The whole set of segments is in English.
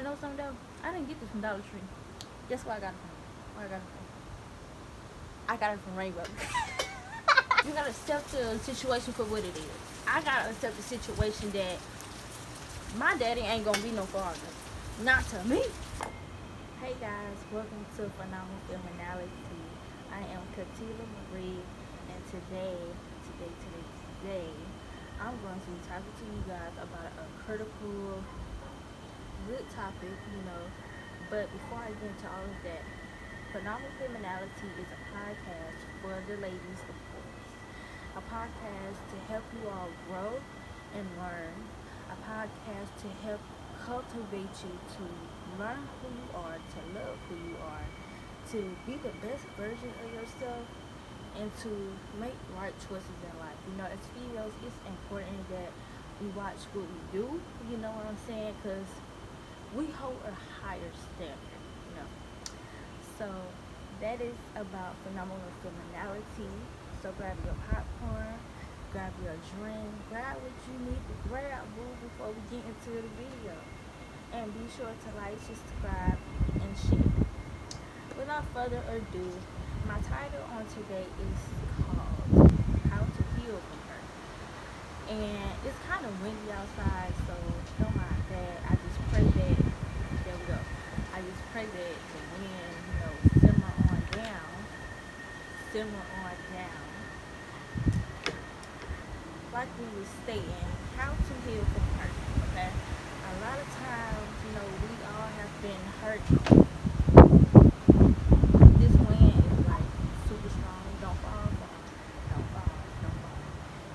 to know something though? I didn't get this from Dollar Tree. Guess where I got it from? Where I got it from? I got it from Rainbow. You gotta accept the situation for what it is. I gotta accept the situation that my daddy ain't gonna be no father. Not to me. Hey guys, welcome to Feminality. I am Kataleya I, and today, I'm going to be talking to you guys about a critical, good topic, But before I get into all of that, Phenomenal Feminality is a podcast for the ladies, of course. A podcast to help you all grow and learn. A podcast to help cultivate you to learn who you are, to love who you are, to be the best version of yourself, and to make right choices in life. As females, it's important that we watch what we do, you know what I'm saying? Because we hold a higher standard. So that is about phenomenal femininity. So grab your popcorn, grab your drink, grab what you need to grab, boo, before we get into the video. And be sure to like, subscribe, and share. Without further ado, my title on today is called How to Heal from Hurt. And it's kind of windy outside, so don't mind that. I just pray that, there we go. I just pray that the wind, simmer on down. Like we were stating, how to heal from hurt, okay? A lot of times, we all have been hurt. This wind is like super strong. Don't fall.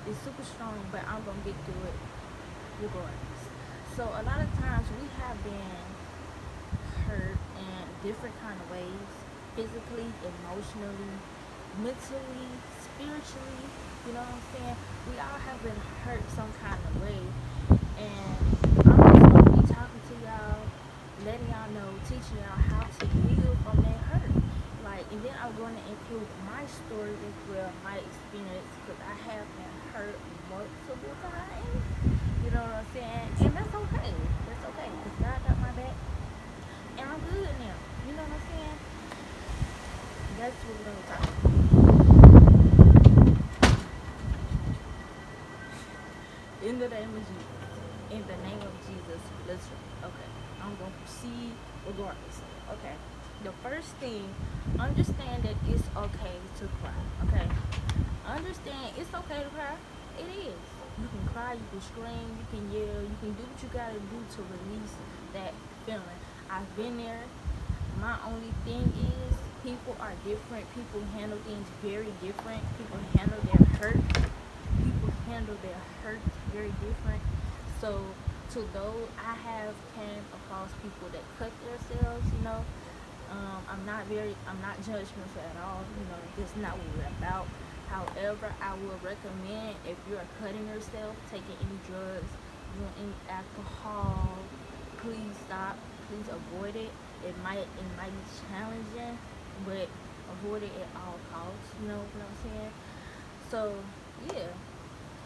It's super strong, but I'm going to get through it regardless. So a lot of times we have been hurt in different kind of ways, physically, emotionally, mentally, spiritually, you know what I'm saying? We all have been hurt some kind of way, and I'm just going to be talking to y'all, letting y'all know, teaching y'all how to heal from that hurt. And then I'm going to include my story as well, my experience, because I have been hurt multiple times, you know what I'm saying? And that's okay, because God got my back, and I'm good now, you know what I'm saying? That's what we're going to talk about. In the name of Jesus, let's try. Okay, I'm going to proceed regardless. Okay, the first thing, understand that it's okay to cry. Okay, understand it's okay to cry. It is. You can cry, you can scream, you can yell, you can do what you gotta do to release that feeling. I've been there. My only thing is, people are different. People handle things very different. People handle their hurt very different. So to those, I have came across people that cut themselves, I'm not judgmental at all, that's not what we're about. However, I would recommend, if you're cutting yourself, taking any drugs, doing any alcohol, please stop, please avoid it. It might be challenging, but avoid it at all costs, you know what I'm saying? So yeah,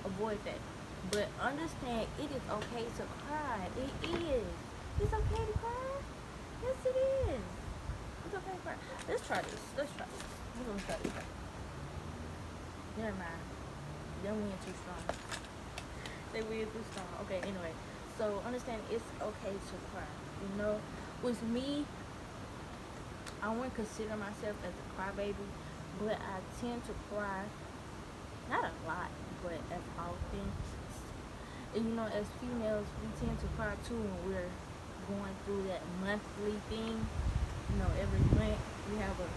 avoid that. But understand, it is okay to cry. It is. It's okay to cry. Yes, it is. It's okay to cry. Let's try this. We're gonna try this. Never mind. That wind too strong. Okay, anyway. So understand, it's okay to cry. With me, I wouldn't consider myself as a crybaby, but I tend to cry, not a lot, but as often. And as females, we tend to cry too when we're going through that monthly thing. Every month we have a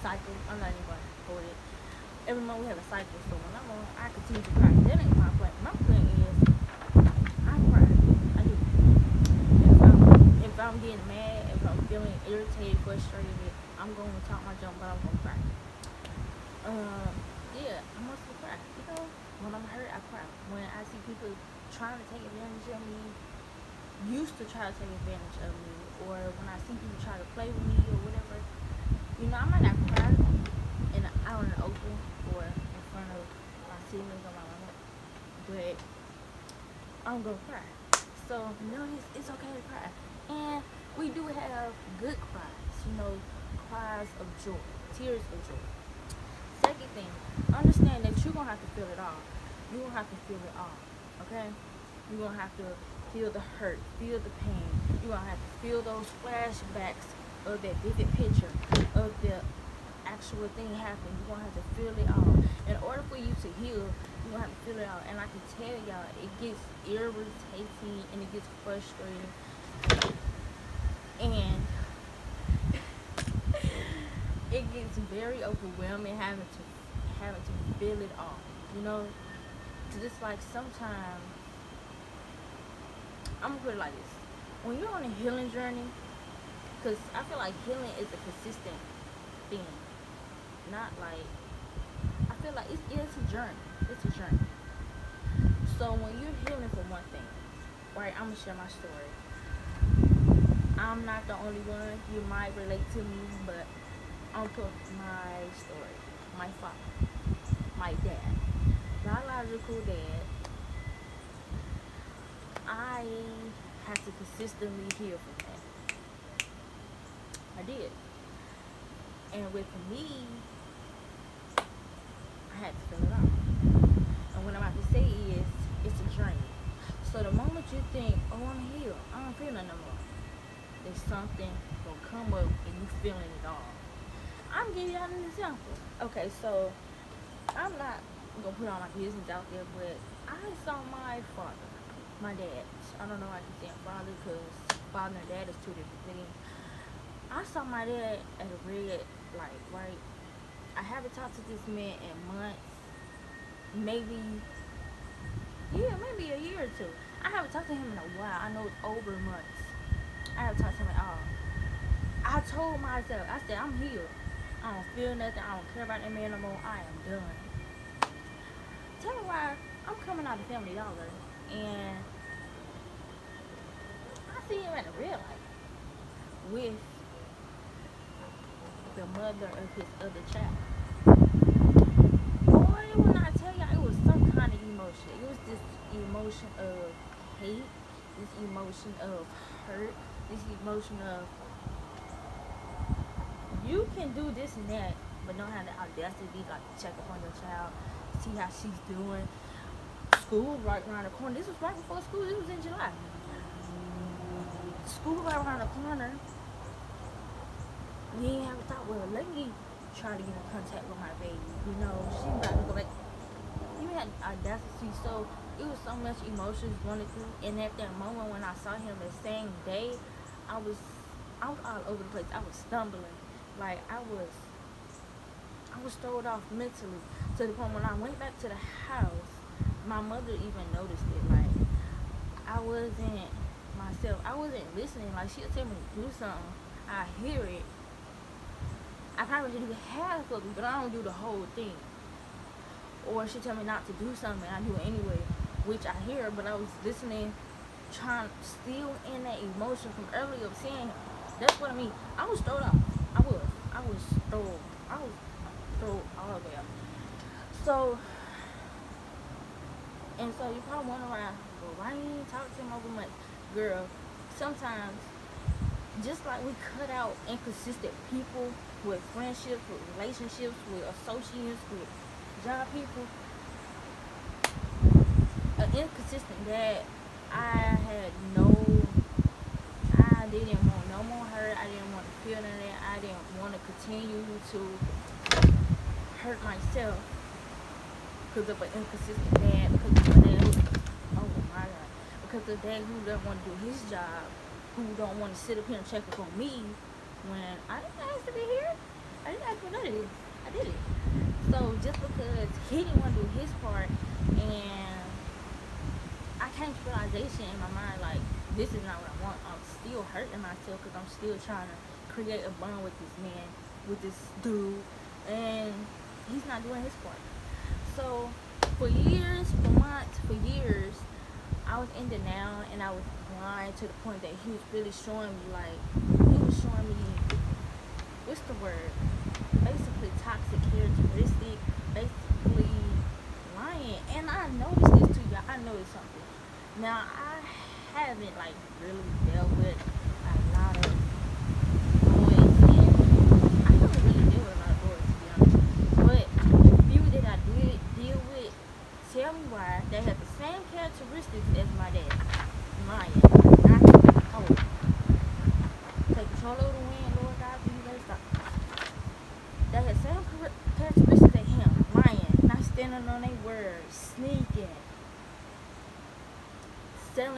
cycle. I'm not even going to hold it. Every month we have a cycle, so when I'm on, I continue to cry. That ain't my point. My point is, I cry. I do. If I'm getting mad, if I'm feeling irritated, frustrated, I'm going to talk my junk, but I'm going to cry. Yeah, I mostly cry. When I'm hurt, I cry. When I see people trying to take advantage of me, used to try to take advantage of me, or when I see people try to play with me or whatever, I might not cry out in the open or in front of my siblings or my mama, but I'm gonna cry. So it's okay to cry. And we do have good cries, cries of joy, tears of joy. Second thing, understand that you're gonna have to feel it all. You're gonna have to feel it all. Okay? You're gonna have to feel the hurt, feel the pain. You're gonna have to feel those flashbacks of that vivid picture of the actual thing happening. You're gonna have to feel it all. In order for you to heal, you're gonna have to feel it all. And I can tell y'all, it gets irritating and it gets frustrating. And it gets very overwhelming having to feel it all. Just like sometimes, I'm gonna put it like this: when you're on a healing journey, because I feel like healing is a consistent thing, not like, I feel like it's a journey. It's a journey. So when you're healing for one thing, right? I'm gonna share my story. I'm not the only one. You might relate to me, but I'm gonna put my story. My father, my dad, biological dad. I had to consistently heal from that. I did. And with me, I had to fill it out. And what I'm about to say is, it's a journey. So the moment you think, oh, I'm healed, I don't feel nothing no more, there's something gonna come up and you feeling it all. I'm giving y'all an example. Okay, so I'm not gonna put all my business out there, but I saw my father, my dad. I don't know how I can say father, because father and dad is two different things. I saw my dad at a red light, right? I haven't talked to this man in months, maybe a year or two. I haven't talked to him in a while. I know it's over months. I haven't talked to him at all. I told myself, I said, I'm healed. I don't feel nothing. I don't care about that man no more. I am done. Tell me why I'm coming out of Family Dollar and I see him at a red light with the mother of his other child. Boy, when I tell y'all, it was some kind of emotion. It was this emotion of hate, this emotion of hurt, this emotion of, you can do this and that, but don't have the audacity like to check up on your child, see how she's doing. School right around the corner. This was right before school. This was in July. School right around the corner. We ain't have a thought, well, let me try to get in contact with my baby. She about to go back. You had audacity. So it was so much emotions running through. And at that moment when I saw him the same day, I was all over the place. I was stumbling. Like I was thrown off mentally, to the point when I went back to the house, my mother even noticed it. Like I wasn't myself. I wasn't listening. Like she'll tell me to do something, I hear it. I probably do half of it, but I don't do the whole thing. Or she tell me not to do something, and I do it anyway, which I hear, but I was listening, trying, still in that emotion from earlier of seeing him. That's what I mean. I was thrown off. I was thrown all the way up. So you probably wonder why you didn't talk to him over months? Girl, sometimes, just like we cut out inconsistent people with friendships, with relationships, with associates, with job people, an inconsistent dad, I didn't want no more hurt. I didn't want to feel none of that. I didn't want to continue to hurt myself because of an inconsistent dad, because of a dad because of a dad who doesn't want to do his job, who don't want to sit up here and check up on me when I didn't ask to be here. I didn't ask for none of this. I did it. So just because he didn't want to do his part, and I came to realization in my mind, like, this is not what I want. I'm still hurting myself because I'm still trying to create a bond with this man, with this dude, and he's not doing his part. So for years, for months, for years, I was in denial, and I was blind to the point that he was really showing me, what's the word? Basically toxic characteristic, basically lying. And I noticed this too, y'all. I noticed something. Now, I haven't really dealt with a lot of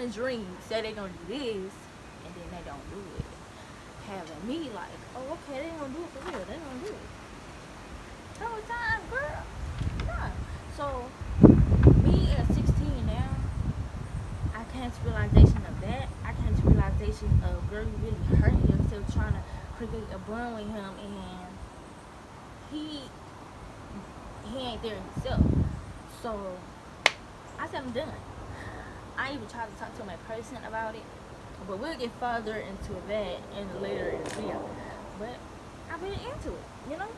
living dreams, say they're gonna do this, and then they don't do it. Having me like, oh, okay, they ain't gonna do it for real. They gonna do it. Whole time, girl. Nah. So, me at 16 now, I came to realization of that. I came to realization of, girl, you really hurting yourself trying to create a bond with him, and he ain't there himself. So, I said I'm done. I even tried to talk to my person about it, but we'll get further into that in later in the video. But I've been into it, you know.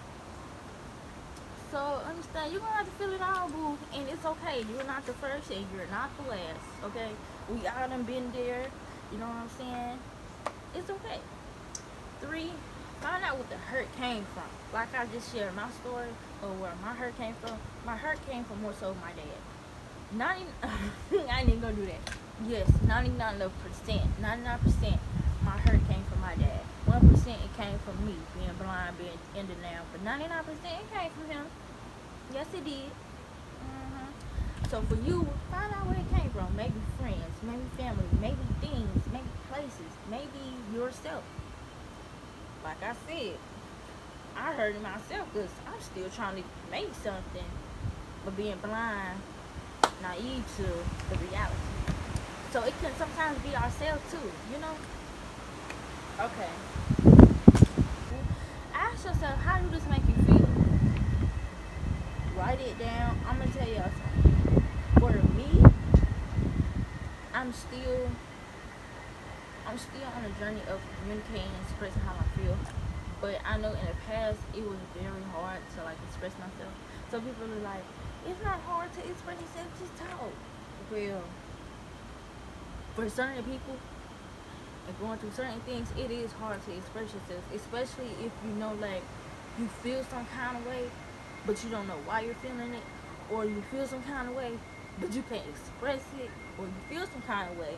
So understand, you're gonna have to feel it all, boo, and it's okay. You're not the first, and you're not the last. Okay, we all done been there. You know what I'm saying? It's okay. 3, find out what the hurt came from. Like I just shared my story of where my hurt came from. My hurt came from more so my dad. 90, I ain't even gonna do that. Yes, 99%, 99%. My hurt came from my dad. 1% it came from me being blind, being in denial. But 99% it came from him. Yes, it did. So for you, find out where it came from. Maybe friends, maybe family, maybe things, maybe places, maybe yourself. Like I said, I hurt it myself because I'm still trying to make something, but being blind, naive to the reality. So it can sometimes be ourselves too, you know? Okay. Ask yourself, how do this make you feel? Write it down. I'm gonna tell y'all something. For me, I'm still on a journey of communicating and expressing how I feel. But I know in the past it was very hard to like express myself. So people are like, it's not hard to express yourself, just talk. Well, for certain people and going through certain things, it is hard to express yourself, especially if you know like you feel some kind of way, but you don't know why you're feeling it, or you feel some kind of way, but you can't express it, or you feel some kind of way,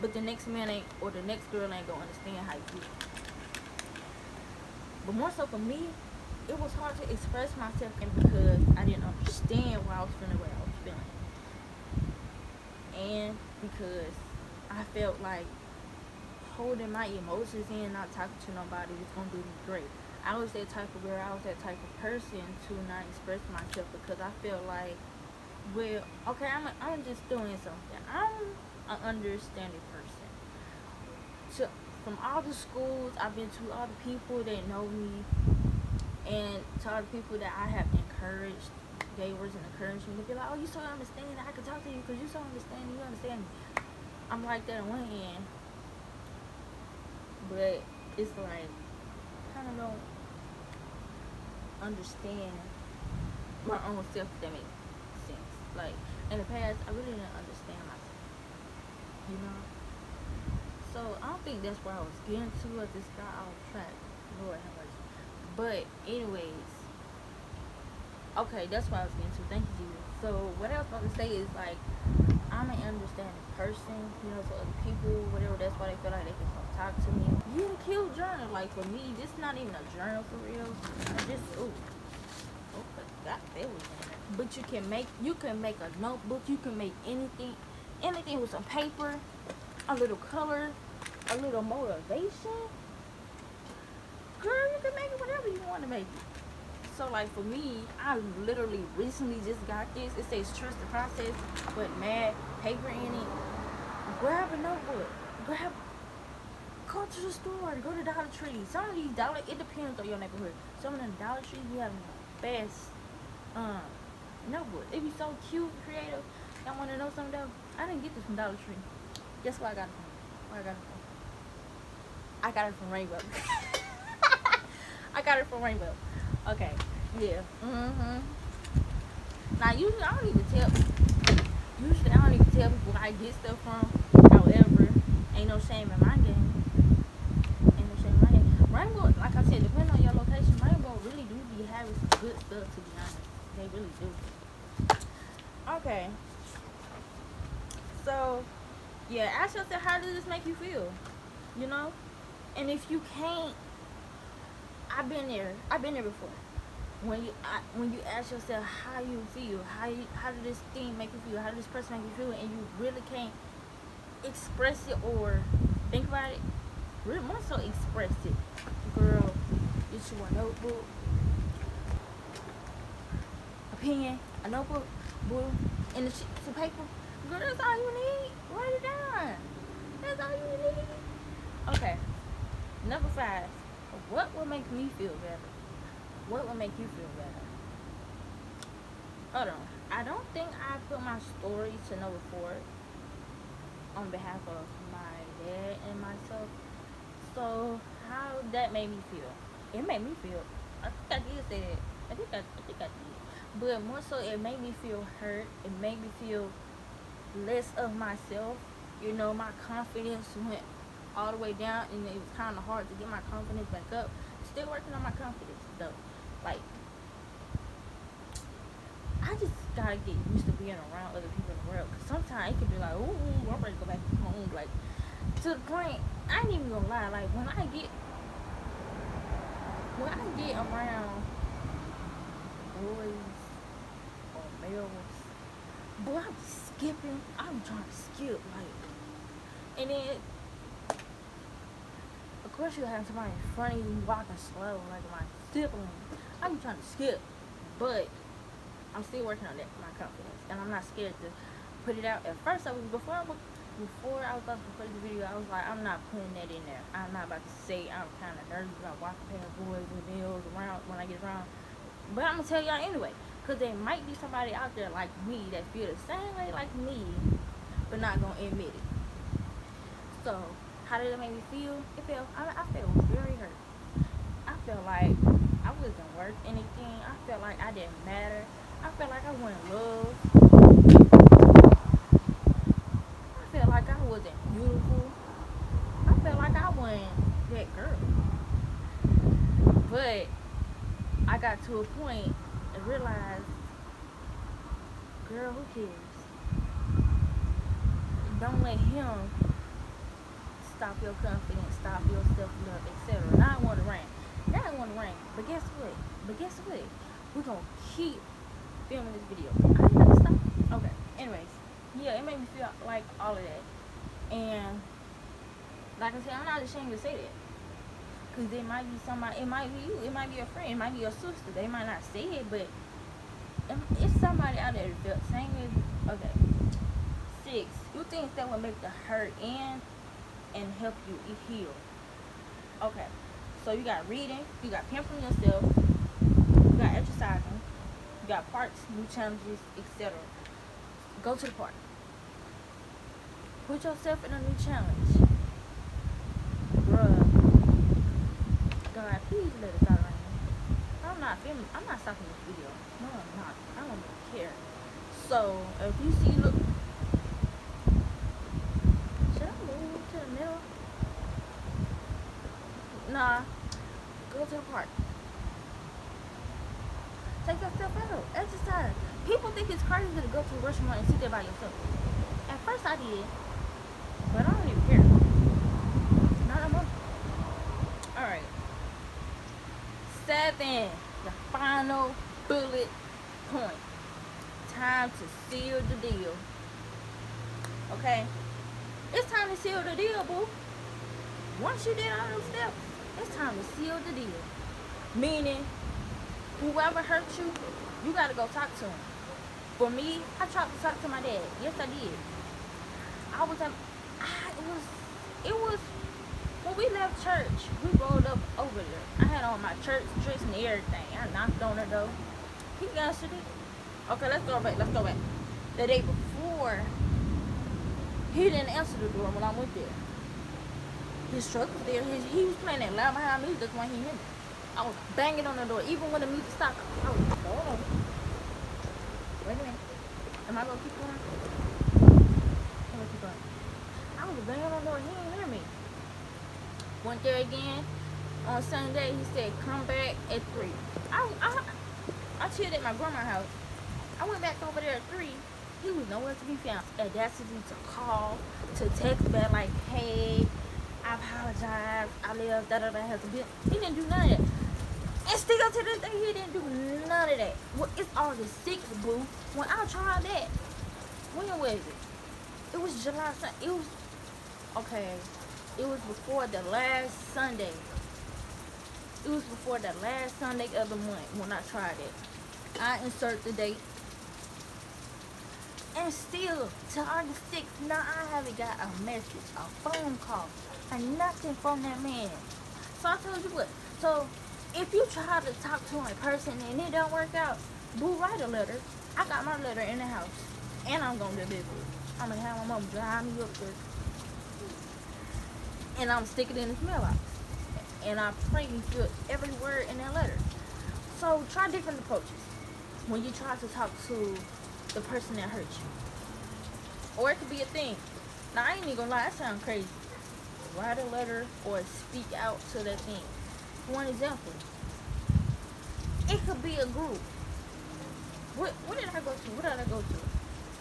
but the next man ain't, or the next girl ain't gonna understand how you feel. But more so for me, it was hard to express myself, and because I didn't understand why I was feeling what I was feeling, and because I felt like holding my emotions in, not talking to nobody was gonna do me great. I was that type of girl, I was that type of person to not express myself because I felt like, well, okay, I'm just doing something. I'm an understanding person. So from all the schools I've been to, all the people that know me, and to all the people that I have encouraged, they was encouraging me to be like, oh, you so understanding, I can talk to you because you so understanding, you understand me. I'm like that on one hand, but it's like, I kind of don't understand my own self, if that makes sense. Like, in the past, I really didn't understand myself, you know? So, I don't think that's where I was getting to. I just got off track. Lord have mercy. But, anyways, okay, that's what I was getting to. Thank you, Jesus. So, what I was about to say is, like, I'm an understanding person, you know, so other people, whatever, that's why they feel like they can come talk to me. You can kill journal. Like, for me, this is not even a journal for real. Just, but you can make a notebook, you can make anything with some paper, a little color, a little motivation. Girl, you can make it whatever you want to make it. So like for me, I literally recently just got this. It says trust the process, but mad paper in it. Grab a notebook. Go to the store, go to Dollar Tree. Some of these it depends on your neighborhood. Some of them Dollar Trees be having the best notebook. It be so cute, creative. Y'all want to know something though? I didn't get this from Dollar Tree. Guess where I got it from? Where I got it from? I got it from Rainbow. I got it from Rainbow. Okay. Yeah. Now usually I don't even tell people where I get stuff from. However, ain't no shame in my game. Rainbow, like I said, depending on your location, Rainbow really do be having some good stuff, to be honest. They really do. Okay. So, yeah, ask yourself, how does this make you feel? You know? And if you can't, I've been there before. When you ask yourself how you feel, how did this thing make you feel, how did this person make you feel, and you really can't express it or think about it. Really more so express it. Girl, get you a notebook, a pen, a notebook, blue, and some paper. Girl, that's all you need. Write it down. That's all you need. Okay. Number 5. What will make me feel better? What will make you feel better? Hold on. I don't think I put my story to number 4 on behalf of my dad and myself. So how that made me feel? It made me feel. I think I did say that. I think I did. But more so, it made me feel hurt. It made me feel less of myself. You know, my confidence went all the way down, and it was kind of hard to get my confidence back up. Still working on my confidence though. Like, I just gotta get used to being around other people in the world. Cause sometimes it can be like, ooh, I'm ready to go back home. Like, to the point, I ain't even gonna lie. Like, when I get around boys or males, boy, I'm skipping. I'm trying to skip, like, and then of course you have somebody in front of you walking slow, like my sibling. I'm trying to skip, but I'm still working on that, my confidence, and I'm not scared to put it out. At first, before I was about to play the video, I was like, I'm not putting that in there. I'm not about to say I'm kind of nervous about walking past boys and males around when I get around. But I'm gonna tell y'all anyway, cause there might be somebody out there like me that feel the same way like me, but not gonna admit it. So, how did it make me feel? I felt very hurt. I felt like I wasn't worth anything. I felt like I didn't matter. I felt like I wasn't loved. I felt like I wasn't beautiful. I felt like I wasn't that girl. But I got to a point and realized, girl, who cares? Don't let him stop your confidence, stop your self-love, etc. Now I want to rain. But guess what? We're going to keep filming this video. I ain't gonna stop. Okay. Anyways. Yeah, it made me feel like all of that. And like I said, I'm not ashamed to say that. Because it might be somebody, it might be you, it might be a friend, it might be your sister. They might not say it, but it's somebody out there that felt the same as, okay. 6, do things that will make the hurt end and help you heal. Okay, so you got reading, you got pampering yourself, you got exercising, you got parks, new challenges, etc. Go to the park. Put yourself in a new challenge. Bruh, God, please let us out right now. I'm not stopping this video. No, I'm not. I don't even care. So, if you see, look, should I move to the middle? Nah, go to the park. Take yourself out. Exercise. People think it's crazy to go to a restaurant and sit there by yourself. At first I did, but I don't even care. Not no more. Alright. 7, the final bullet point. Time to seal the deal. Okay? It's time to seal the deal, boo. Once you did all those steps, it's time to seal the deal. Meaning, whoever hurt you, you gotta go talk to him. For me, I tried to talk to my dad. Yes, I did. It was when we left church. We rolled up over there. I had on my church dress and everything. I knocked on her door. He answered it. Okay, let's go back. The day before, he didn't answer the door when I went there. His truck was there. He was playing that loud behind me. That's why he heard me. I was banging on the door, even when the music stopped. I was going. Wait a minute. Am I gonna keep going? I'm gonna keep going. I was banging on the door. He didn't hear me. Went there again on Sunday. He said, "Come back at 3." I chilled at my grandma's house. I went back over there at 3. He was nowhere to be found. Audacity to call, to text back like, "Hey, I apologize. I left. He didn't do none of that. And still to this day, he didn't do none of that. Well, it's August 6th, boo. When I tried that, when was it? It was July. It was Okay, it was before the last Sunday. It was before the last Sunday of the month when I tried it. I insert the date. And still, to August 6th, now I haven't got a message, a phone call, and nothing from that man. So I told you what. So if you try to talk to a person and it don't work out, boo, write a letter. I got my letter in the house, and I'm gonna deliver it. I'm gonna have my mom drive me up there, and I'm sticking it in the mailbox. And I pray you feel every word in that letter. So try different approaches when you try to talk to the person that hurt you. Or it could be a thing. Now I ain't even gonna lie, that sounds crazy. Write a letter or speak out to that thing. For one example, it could be a group. What did I go to? What did I go to?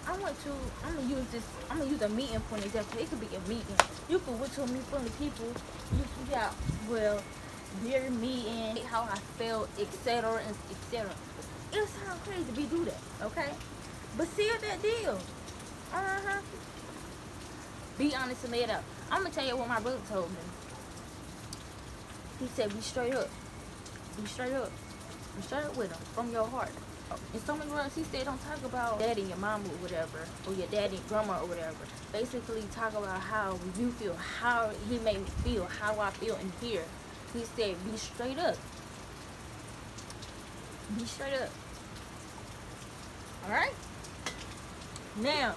I'm gonna use a meeting for an example. It could be a meeting. You could went to a meeting full of people. You got, well, their meeting, how I felt, etc. and etc. It sounds crazy to do that, okay? But seal that deal. Be honest and lay it out. I'm gonna tell you what my brother told me. He said, be straight up. Be straight up. Be straight up with him from your heart. In so many words, he said, don't talk about daddy and your mama or whatever, or your daddy and grandma or whatever. Basically, talk about how you feel, how he made me feel, how I feel in here. He said, be straight up. Be straight up. Alright? Now,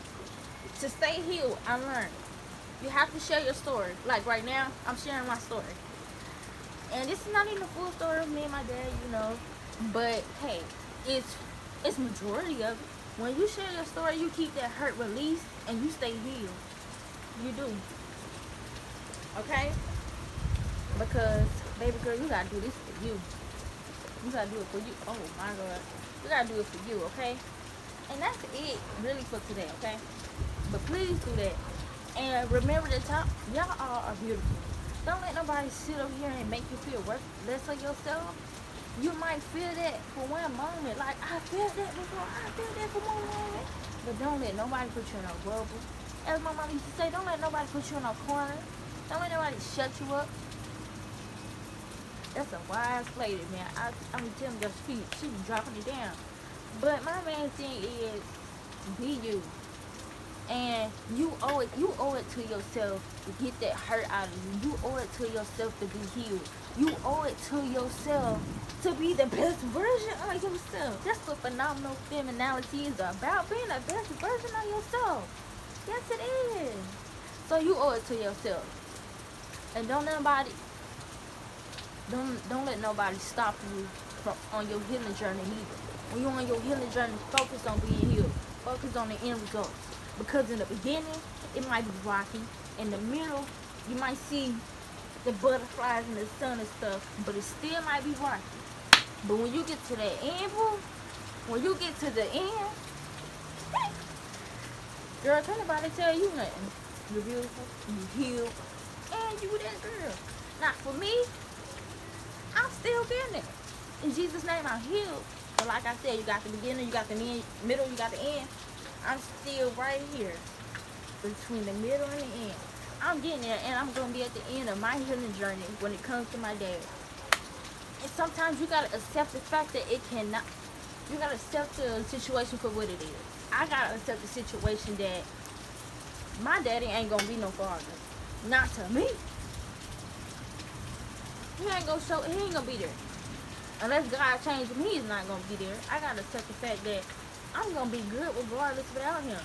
to stay healed, I learned you have to share your story. Like right now, I'm sharing my story. And this is not even the full story of me and my dad, But hey, it's majority of it. When you share your story, you keep that hurt released and you stay healed. You do. Okay? Because, baby girl, you gotta do this for you. You gotta do it for you. Oh my God. You gotta do it for you, okay? And that's it really for today, okay? But please do that. And remember the top, y'all all are beautiful. Don't let nobody sit up here and make you feel less of yourself. You might feel that for one moment. Like, I felt that before. I felt that for one moment. But don't let nobody put you in a bubble. As my mom used to say, don't let nobody put you in a corner. Don't let nobody shut you up. That's a wise lady, man. I'm telling you, she was dropping it down. But my main thing is, be you. And you owe it to yourself to get that hurt out of you. You owe it to yourself to be healed. You owe it to yourself to be the best version of yourself. That's what phenomenal femininity is about, being the best version of yourself. Yes, it is. So you owe it to yourself. And don't let nobody stop you on your healing journey either. When you're on your healing journey, focus on being healed. Focus on the end results. Because in the beginning, it might be rocky. In the middle, you might see the butterflies and the sun and stuff, but it still might be rocky. But when you get to the end, when you get to the end, girl, can't nobody tell you nothing. You're beautiful, you healed, and you that girl. Now, for me, I'm still getting it. In Jesus' name, I'm healed. But like I said, you got the beginning, you got the middle, you got the end. I'm still right here between the middle and the end. I'm getting there, and I'm going to be at the end of my healing journey when it comes to my dad. And sometimes you got to accept the fact that it cannot. You got to accept the situation for what it is. I got to accept the situation that my daddy ain't going to be no father. Not to me. He ain't going to be there. Unless God changes him, he's not going to be there. I got to accept the fact that I'm going to be good regardless without him.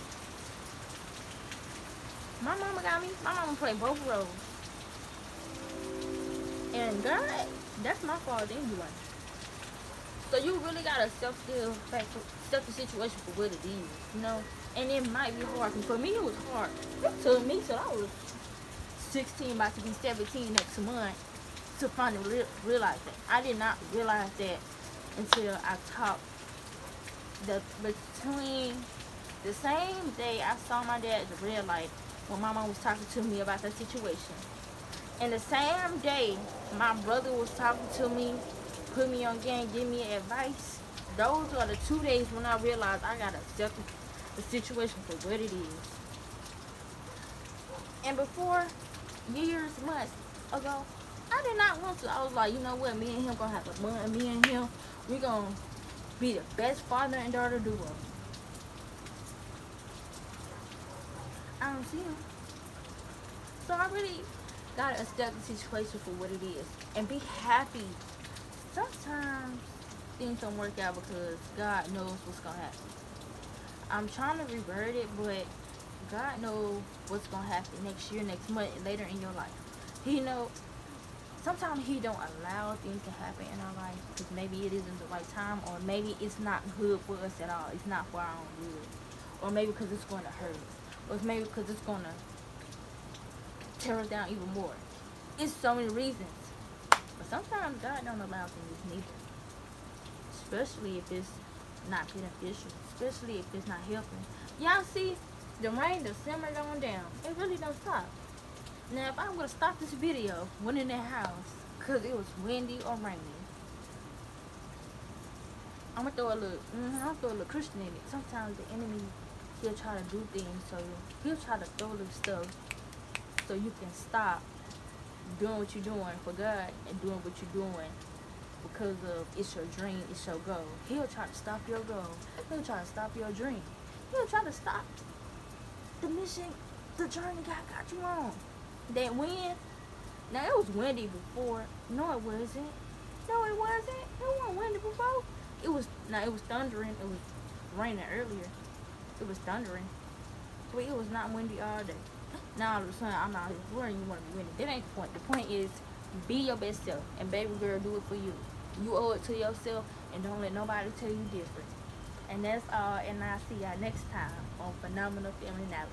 My mama got me. My mama played both roles. And God, that's my fault anyway. So you really got to accept the situation for what it is, And it might be hard. For me, it was hard. To me, till I was 16, about to be 17 next month, to finally realize that. I did not realize that until I talked between the same day I saw my dad at the red light when my mom was talking to me about that situation. And the same day my brother was talking to me, put me on game, give me advice. Those are the 2 days when I realized I gotta accept the situation for what it is. And before, years, months ago, I did not want to. I was like, you know what, me and him gonna have a bond. Me and him, we gonna be the best father and daughter duo. I don't see him. So I really gotta accept the situation for what it is and be happy. Sometimes things don't work out because God knows what's gonna happen. I'm trying to revert it, but God knows what's gonna happen next year, next month, and later in your life. He know. Sometimes He don't allow things to happen in our life because maybe it isn't the right time, or maybe it's not good for us at all. It's not for our own good, or maybe because it's going to hurt us, or maybe because it's going to tear us down even more. It's so many reasons, but sometimes God don't allow things neither, especially if it's not beneficial, especially if it's not helping. Y'all see, the rain just simmered on down. It really don't stop. Now, if I'm gonna stop this video when in that house because it was windy or rainy, I'm gonna throw a little Christian in it. Sometimes the enemy, he'll try to do things, so he'll try to throw little stuff so you can stop doing what you're doing for God and doing what you're doing because of it's your dream, it's your goal. He'll try to stop your goal. He'll try to stop your dream. He'll try to stop the mission, the journey God got you on. That wind, now it was windy before. No, it wasn't. No, it wasn't. It wasn't windy before. It was thundering. It was raining earlier. It was thundering. But it was not windy all day. Now all of a sudden I'm out here worrying you want to be windy. That ain't the point. The point is be your best self, and baby girl, do it for you. You owe it to yourself, and don't let nobody tell you different. And that's all, and I'll see y'all next time on Phenomenal Feminality.